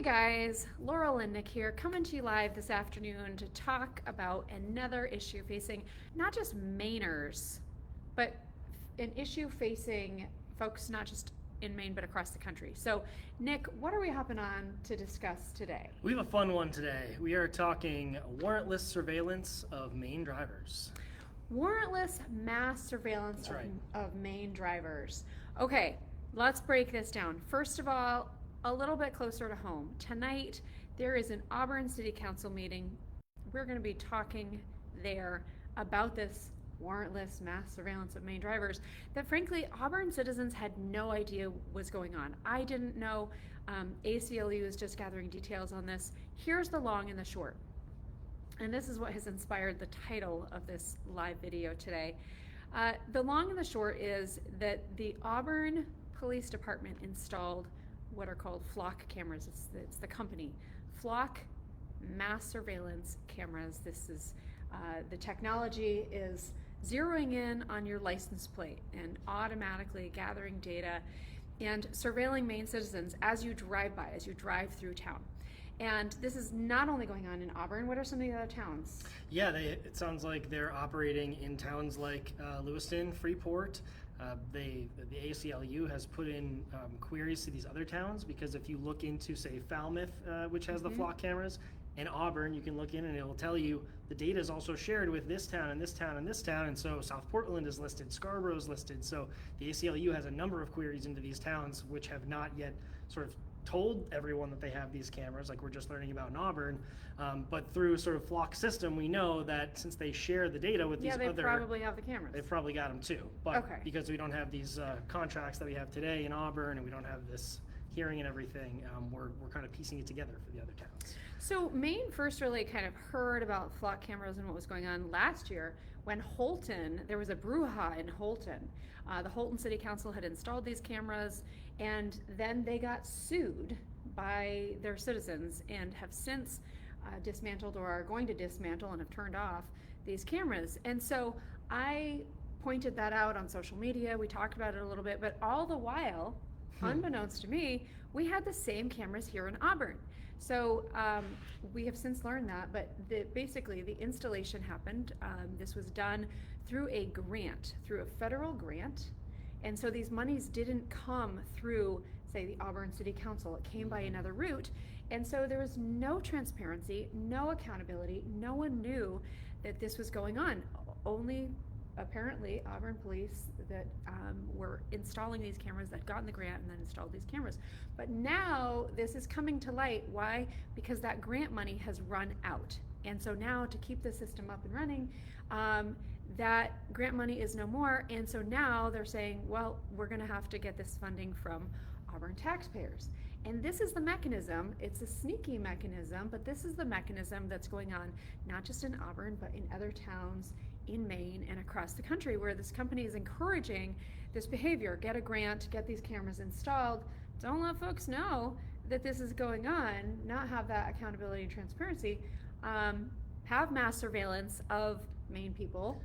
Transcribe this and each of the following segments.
Hey guys, Laurel and Nick here, coming to you live this afternoon to talk about another issue facing not just Mainers, but an issue facing folks not just in Maine but across the country. So, Nick, what are we hopping on to discuss today? We have a fun one today. We are talking warrantless surveillance of Maine drivers. Warrantless mass surveillance That's right. of Maine drivers. Okay, let's break this down. First of all, a little bit closer to home. Tonight, there is an Auburn City Council meeting. We're going to be talking there about this warrantless mass surveillance of Maine drivers that, frankly, Auburn citizens had no idea was going on. I didn't know. ACLU is just gathering details on this. Here's the long and the short. And this is what has inspired the title of this live video today. The long and the short is that the Auburn Police Department installed what are called flock cameras. It's the company. Flock mass surveillance cameras. This is, the technology is zeroing in on your license plate and automatically gathering data and surveilling Maine citizens as you drive by, as you drive through town. And this is not only going on in Auburn. What are some of the other towns? Yeah, it sounds like they're operating in towns like Lewiston, Freeport. The ACLU has put in queries to these other towns because if you look into, say, Falmouth, which has the flock cameras, and Auburn, you can look in and it will tell you the data is also shared with this town and this town and this town, and so South Portland is listed, Scarborough is listed. So the ACLU has a number of queries into these towns which have not yet sort of told everyone that they have these cameras, like we're just learning about in Auburn, but through sort of flock system, we know that since they share the data with these Yeah, they other, probably have the cameras. they've probably got them too. But Okay. because we don't have these contracts that we have today in Auburn, and we don't have this hearing and everything, we're kind of piecing it together for the other towns. So Maine first really kind of heard about flock cameras and what was going on last year when Holton, there was a brouhaha in Holton. The Holton City Council had installed these cameras, and then they got sued by their citizens and have since dismantled or are going to dismantle and have turned off these cameras. And so I pointed that out on social media. We talked about it a little bit, but all the while, unbeknownst to me, we had the same cameras here in Auburn. So we have since learned that, but basically the installation happened. This was done through a grant, through a federal grant. And so these monies didn't come through, say, the Auburn City Council. It came by another route. And so there was no transparency, no accountability. No one knew that this was going on. Only apparently Auburn police that were installing these cameras, that got in the grant and then installed these cameras. But now this is coming to light. Why? Because that grant money has run out. And so now to keep the system up and running, that grant money is no more. And so now they're saying, well, we're going to have to get this funding from Auburn taxpayers. And this is the mechanism. It's a sneaky mechanism, but this is the mechanism that's going on not just in Auburn, but in other towns in Maine and across the country, where this company is encouraging this behavior. Get a grant, get these cameras installed. Don't let folks know that this is going on, not have that accountability and transparency. Have mass surveillance of Maine people.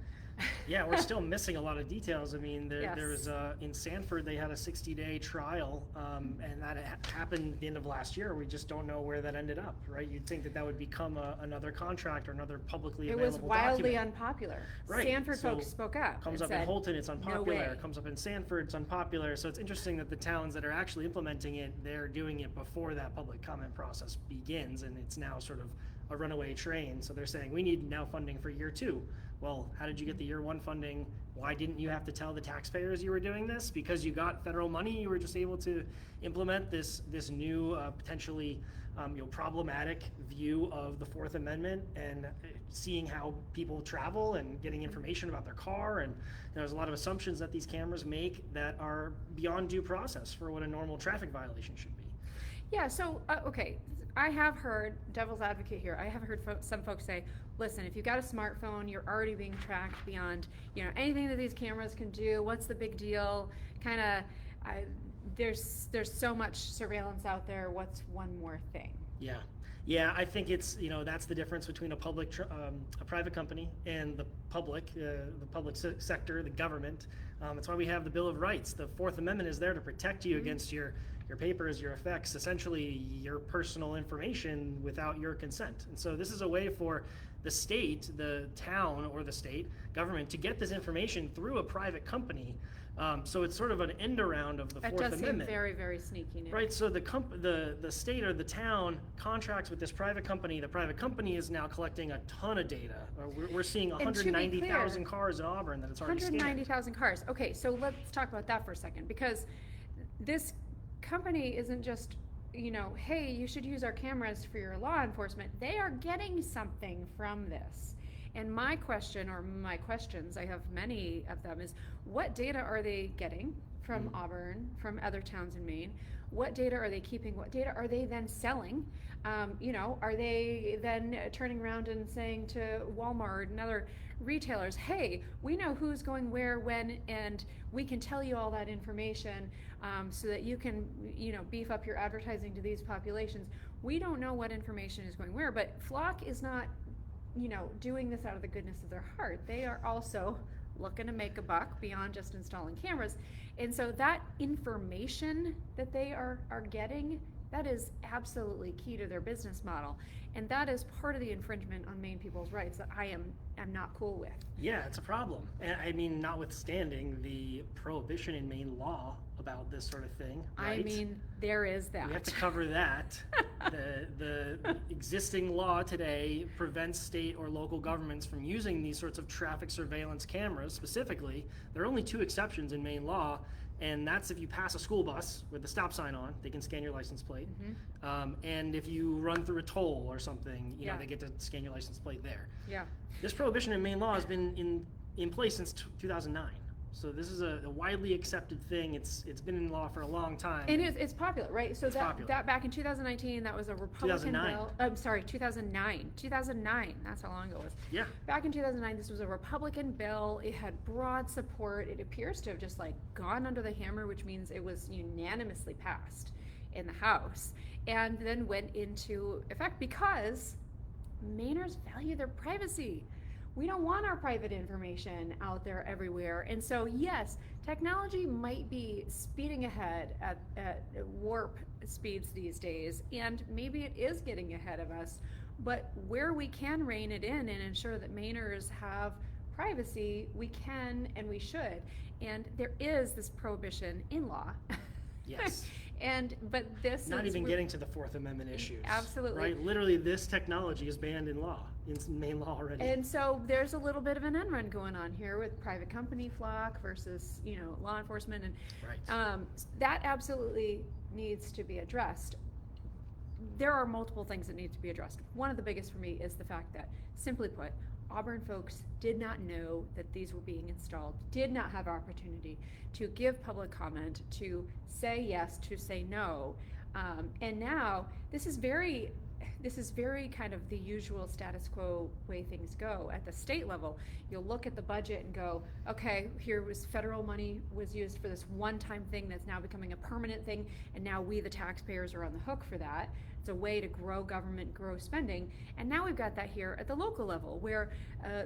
Yeah, we're still missing a lot of details. I mean, there Yes. was in Sanford, they had a 60-day trial, and that happened at the end of last year. We just don't know where that ended up, right? You'd think that that would become another contract or another publicly It available was wildly document. unpopular. Right. Sanford So folks spoke up. Comes and up in said, Holton, it's unpopular. way. Comes up in Sanford, it's unpopular. So it's interesting that the towns that are actually implementing it, they're doing it before that public comment process begins, and it's now sort of a runaway train. So they're saying, we need now funding for year 2. Well, how did you get the year 1 funding? Why didn't you have to tell the taxpayers you were doing this? Because you got federal money, you were just able to implement this new potentially problematic view of the Fourth Amendment and seeing how people travel and getting information about their car. And there's a lot of assumptions that these cameras make that are beyond due process for what a normal traffic violation should be. Yeah, so, okay, I have heard, devil's advocate here, I have heard some folks say, listen, if you've got a smartphone, you're already being tracked beyond, anything that these cameras can do. What's the big deal? Kind of, there's so much surveillance out there. What's one more thing? Yeah, I think it's, that's the difference between a private company and the public sector, the government. That's why we have the Bill of Rights. The Fourth Amendment is there to protect you against your your papers, your effects, essentially your personal information without your consent. And so this is a way for the state, the town or the state government to get this information through a private company. So it's sort of an end around of the Fourth Amendment. It does seem very, very sneaky now. Right, so the state or the town contracts with this private company. The private company is now collecting a ton of data. We're seeing 190,000 cars in Auburn that it's already scanned. 190,000 cars. Okay, so let's talk about that for a second, because this company isn't just, hey, you should use our cameras for your law enforcement. They are getting something from this. And my question, or my questions, I have many of them, is what data are they getting from Auburn, from other towns in Maine? What data are they keeping? What data are they then selling? Are they then turning around and saying to Walmart and other retailers, hey, we know who's going where, when, and we can tell you all that information so that you can, beef up your advertising to these populations. We don't know what information is going where, but Flock is not doing this out of the goodness of their heart. They are also looking to make a buck beyond just installing cameras. And so that information that they are getting, that is absolutely key to their business model. And that is part of the infringement on Maine people's rights that I am not cool with. Yeah, it's a problem. And I mean, notwithstanding the prohibition in Maine law about this sort of thing, right? I mean, there is that. We have to cover that. The existing law today prevents state or local governments from using these sorts of traffic surveillance cameras specifically. There are only 2 exceptions in Maine law, and that's if you pass a school bus with the stop sign on, they can scan your license plate. And if you run through a toll or something, they get to scan your license plate there. Yeah. This prohibition in Maine law has been in place since 2009. So this is a widely accepted thing. It's been in law for a long time. And it's popular, right? So popular. that back in 2019, that was a Republican 2009. bill. I'm sorry, 2009. 2009. That's how long ago it was. Yeah. Back in 2009, this was a Republican bill. It had broad support. It appears to have just gone under the hammer, which means it was unanimously passed in the House, and then went into effect because Mainers value their privacy. We don't want our private information out there everywhere. And so, yes, technology might be speeding ahead at warp speeds these days, and maybe it is getting ahead of us, but where we can rein it in and ensure that Mainers have privacy, we can and we should. And there is this prohibition in law. Yes. But this not is even getting to the Fourth Amendment issues. Absolutely. Right? Literally, this technology is banned in law, in Maine law already. And so there's a little bit of an end run going on here with private company Flock versus, law enforcement. And right. That absolutely needs to be addressed. There are multiple things that need to be addressed. One of the biggest for me is the fact that, simply put, Auburn folks did not know that these were being installed, did not have opportunity to give public comment, to say yes, to say no. And now this is very kind of the usual status quo way things go. At the state level, you'll look at the budget and go, okay, here was federal money was used for this one-time thing that's now becoming a permanent thing, and now we, the taxpayers, are on the hook for that. It's a way to grow government, grow spending. And now we've got that here at the local level, where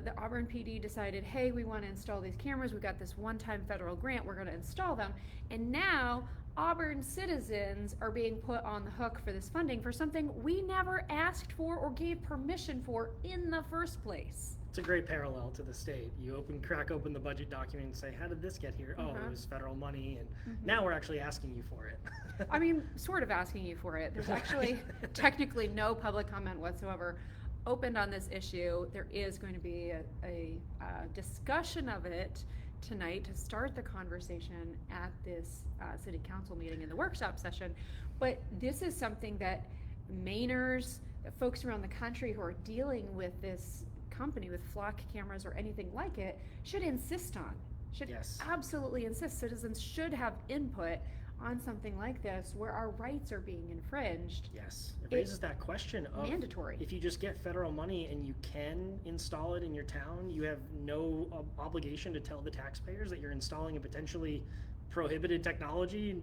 the Auburn PD decided, hey, we want to install these cameras. We've got this one-time federal grant. We're going to install them. And now Auburn citizens are being put on the hook for this funding for something we never asked for or gave permission for in the first place. It's a great parallel to the state. You crack open the budget document and say, how did this get here? Oh, it was federal money, and now we're actually asking you for it. I mean, sort of asking you for it. There's actually technically no public comment whatsoever opened on this issue. There is going to be a discussion of it tonight to start the conversation at this city council meeting in the workshop session. But this is something that Mainers, folks around the country who are dealing with this company with Flock cameras or anything like it, should insist on, should absolutely insist. Citizens should have input on something like this where our rights are being infringed. Yes, it raises that question of mandatory. If you just get federal money and you can install it in your town, you have no obligation to tell the taxpayers that you're installing a potentially prohibited technology.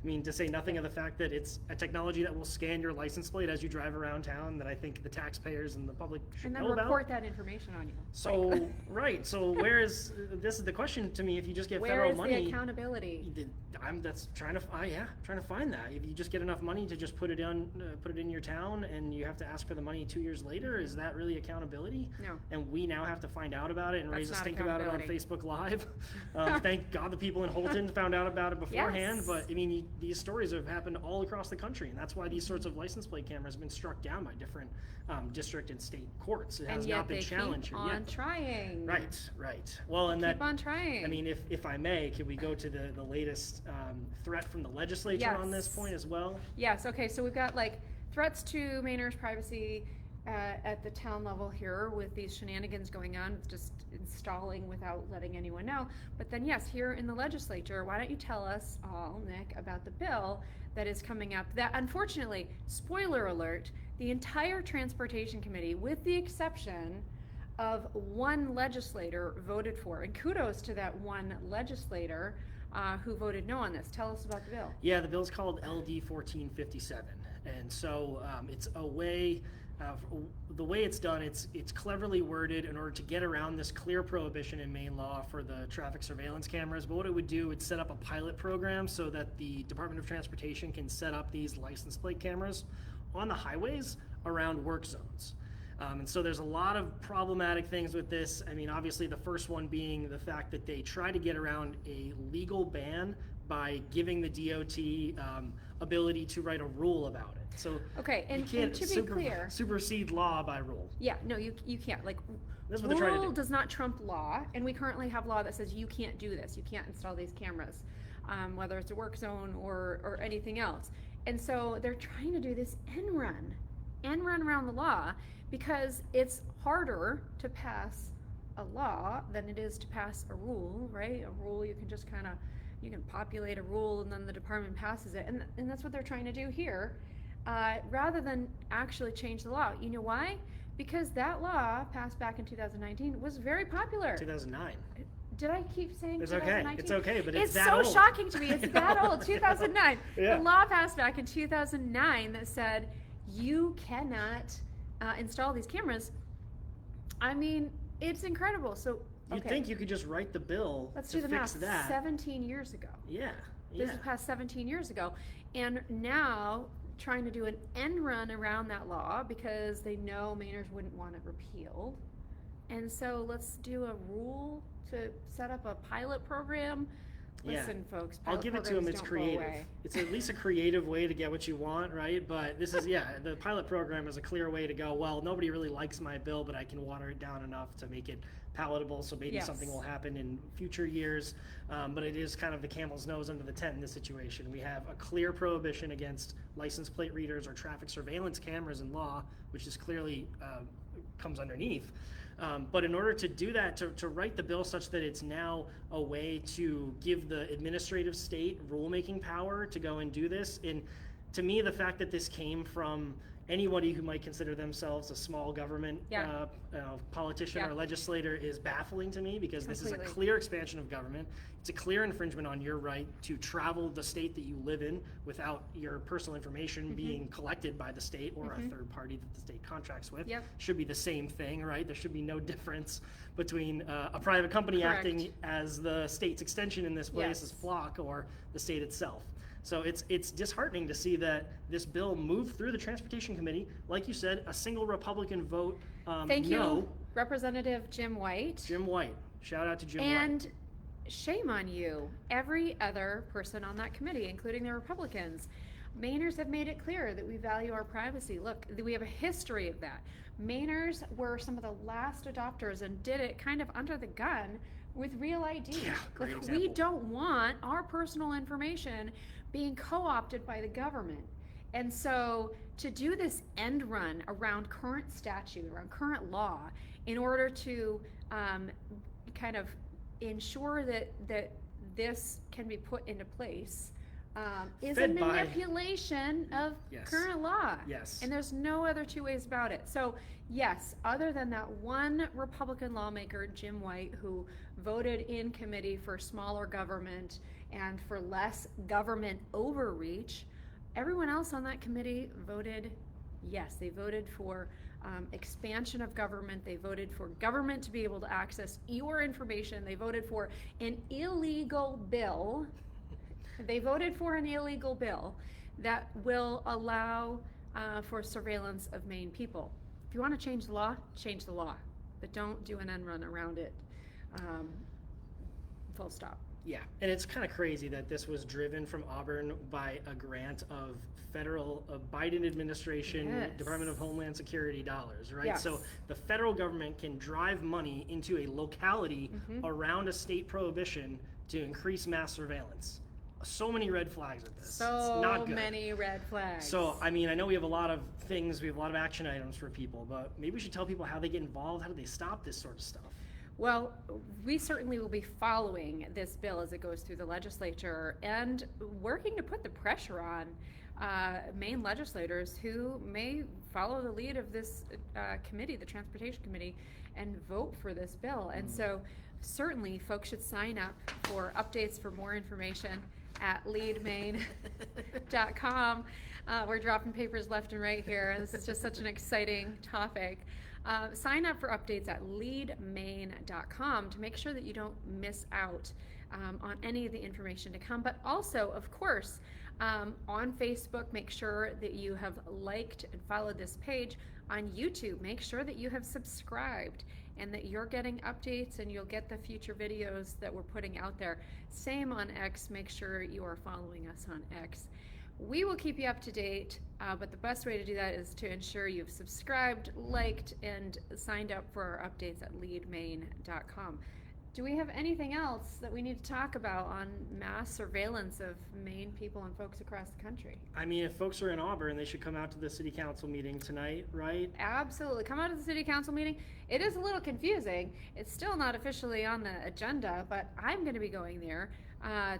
I mean, to say nothing of the fact that it's a technology that will scan your license plate as you drive around town, that I think the taxpayers and the public should And then know about. report that information on you. So, right, so where is, this is the question to me, if you just get Where federal is money. the accountability? That's trying to, trying to find that. If you just get enough money to just put it in your town, and you have to ask for the money 2 years later, is that really accountability? No. And we now have to find out about it and That's raise a not stink about it on accountability. Facebook Live. Thank God the people in Holton found out about it beforehand. Yes. But I mean, these stories have happened all across the country, and that's why these sorts of license plate cameras have been struck down by different district and state courts. It has And yet not been they challenged keep here on yet. trying. Right. Well, and Keep on trying. I mean, if I may, could we go to the latest threat from the legislature on this Yes. point as well? Yes, okay, so we've got like threats to Mainers' privacy at the town level here with these shenanigans going on, with just installing without letting anyone know. But then yes, here in the legislature, why don't you tell us all, Nick, about the bill that is coming up that unfortunately, spoiler alert, the entire Transportation Committee, with the exception of one legislator, voted for. And kudos to that one legislator who voted no on this. Tell us about the bill. Yeah, the bill's called LD 1457, and so it's a way. The way it's done, it's cleverly worded in order to get around this clear prohibition in Maine law for the traffic surveillance cameras. But what it would do, it's set up a pilot program so that the Department of Transportation can set up these license plate cameras on the highways around work zones. And so there's a lot of problematic things with this. I mean, obviously the first one being the fact that they try to get around a legal ban by giving the DOT ability to write a rule about it. So Okay, you and can't to be clear, supersede law by rule. yeah, no, you can't. Like, That's what they're trying to rule do. does not trump law, and we currently have law that says you can't do this. You can't install these cameras, whether it's a work zone or anything else. And so they're trying to do this end run around the law, because it's harder to pass a law than it is to pass a rule, right? A rule you can just you can populate a rule and then the department passes it, and that's what they're trying to do here, rather than actually change the law. You know why? Because that law passed back in 2019 was very popular. 2009. Did I keep saying It's 2019? okay. It's okay, but it's that so old. shocking to me. It's that old. 2009. Yeah. The law passed back in 2009 that said you cannot install these cameras. I mean, it's incredible. So You'd think you could just write the bill let's to do the fix math. that. 17 years ago. Yeah. This was passed 17 years ago, and now trying to do an end run around that law because they know Mainers wouldn't want it repealed. And so let's do a rule to set up a pilot program. Yeah. Listen, folks, I'll pilot give it to them. programs It's don't go creative. away. It's at least a creative way to get what you want, right? But this is, the pilot program is a clear way to go, well, nobody really likes my bill, but I can water it down enough to make it palatable, so maybe Yes. something will happen in future years. But it is kind of the camel's nose under the tent in this situation. We have a clear prohibition against license plate readers or traffic surveillance cameras in law, which is clearly comes underneath. But in order to do that, to write the bill such that it's now a way to give the administrative state rulemaking power to go and do this, and to me, the fact that this came from anybody who might consider themselves a small government politician Yeah. or legislator is baffling to me, because this is a Completely. clear expansion of government. It's a clear infringement on your right to travel the state that you live in without your personal information being collected by the state or a third party that the state contracts with. Yep. Should be the same thing, right? There should be no difference between a private company Correct. acting as the state's extension in this place, Yes. as Flock, or the state itself. So it's disheartening to see that this bill moved through the Transportation Committee. Like you said, a single Republican vote. Thank no. you, Representative Jim White. Jim White. Shout out to Jim White. And shame on you, every other person on that committee, including the Republicans. Mainers have made it clear that we value our privacy. Look, we have a history of that. Mainers were some of the last adopters and did it kind of under the gun with Real ID. Yeah, great Like, example. we don't want our personal information being co-opted by the government. And so to do this end run around current statute, around current law, in order to kind of ensure that this can be put into place, is a Fed by- manipulation of Yes. current law. Yes. And there's no other two ways about it. So yes, other than that one Republican lawmaker, Jim White, who voted in committee for smaller government and for less government overreach. Everyone else on that committee voted yes. They voted for expansion of government. They voted for government to be able to access your information. They voted for an illegal bill. They voted for an illegal bill that will allow for surveillance of Maine people. If you want to change the law, but don't do an end run around it. Full stop. Yeah, and it's kind of crazy that this was driven from Auburn by a grant of federal Biden administration, Yes. Department of Homeland Security dollars, right? Yes. So the federal government can drive money into a locality around a state prohibition to increase mass surveillance. So many red flags with this. It's not So good. many red flags. So, I mean, I know we have a lot of things, we have a lot of action items for people, but maybe we should tell people how they get involved, how do they stop this sort of stuff? Well, we certainly will be following this bill as it goes through the legislature and working to put the pressure on Maine legislators who may follow the lead of this committee, the Transportation Committee, and vote for this bill. And so certainly folks should sign up for updates for more information at leadmaine.com. We're dropping papers left and right here. This is just such an exciting topic. Sign up for updates at leadmaine.com to make sure that you don't miss out on any of the information to come. But also, of course, on Facebook, make sure that you have liked and followed this page. On YouTube, make sure that you have subscribed and that you're getting updates and you'll get the future videos that we're putting out there. Same on X, make sure you are following us on X. We will keep you up to date, but the best way to do that is to ensure you've subscribed, liked, and signed up for our updates at leadmaine.com. Do we have anything else that we need to talk about on mass surveillance of Maine people and folks across the country? I mean, if folks are in Auburn, they should come out to the city council meeting tonight, right? Absolutely. Come out to the city council meeting. It is a little confusing. It's still not officially on the agenda, but I'm going to be going there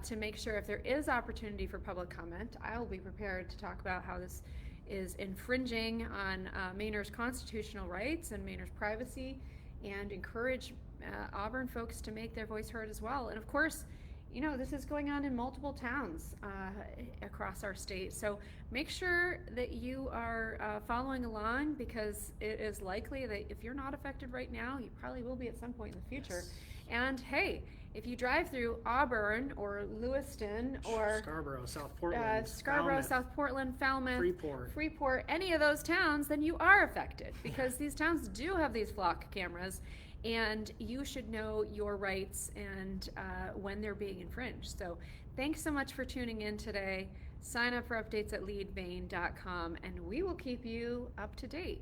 to make sure if there is opportunity for public comment, I will be prepared to talk about how this is infringing on Mainers' constitutional rights and Mainers' privacy, and encourage Auburn folks to make their voice heard as well. And of course, you know, this is going on in multiple towns across our state. So make sure that you are following along, because it is likely that if you're not affected right now, you probably will be at some point in the future. Yes. And hey, if you drive through Auburn or Lewiston or Scarborough, South Portland, Scarborough, Falmouth, South Portland, Falmouth, Freeport, any of those towns, then you are affected, because these towns do have these flock cameras, and you should know your rights and when they're being infringed. So thanks so much for tuning in today. Sign up for updates at leadmaine.com, and we will keep you up to date.